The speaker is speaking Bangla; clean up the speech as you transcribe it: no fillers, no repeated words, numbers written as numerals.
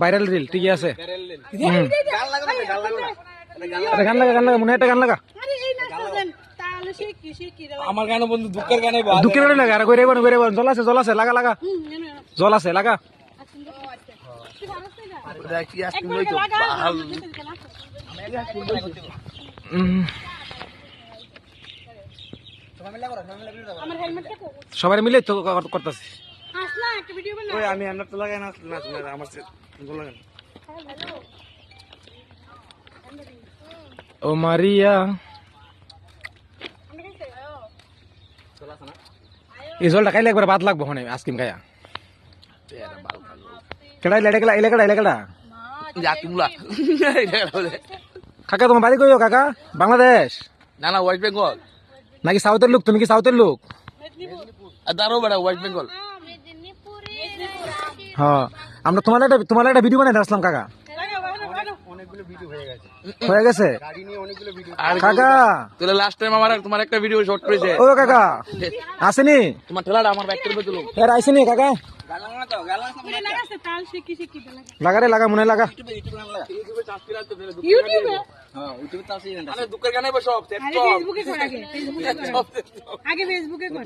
ভাইরাল রিল ঠিকই আছে। গান লাগা গান লাগা মনে একটা গান লাগা আমার গানে বন্ধু দুঃখের গানে দুঃখের গানে লাগা আর জল আছে লাগা লাগা জল আছে লাগা সবাই মিলে তো করতেছি। আমি আমরা তো লাগাই না আমার ও মারিয়া এই জলটা খাইলে একবার বাদ লাগবো হনে আইসক্রিম খাইয়া কেডা এলাকাটা কাকা তোমার বাড়ি কইও কাকা? বাংলাদেশ না না ওয়েস্ট বেঙ্গল নাকি সাউথের লোক? তুমি কি সাউথের লোক? দাঁড়ো বেড়া ওয়েস্ট বেঙ্গল। হ্যাঁ আমরা তোমার একটা ভিডিও বানাই আসলাম কাকা। হয়ে গেছে কাকা? তাহলে লাস্ট টাইম আমার তোমার একটা ভিডিও শর্ট করেছে ও কাকা আসেনি তোমার ঠেলাটা আমার ব্যাক করবে তুলো এর আইসেনি কাকা? লাগা রে লাগা মনে লাগা দুঃখের গানে সব আগে ফেসবুকে কর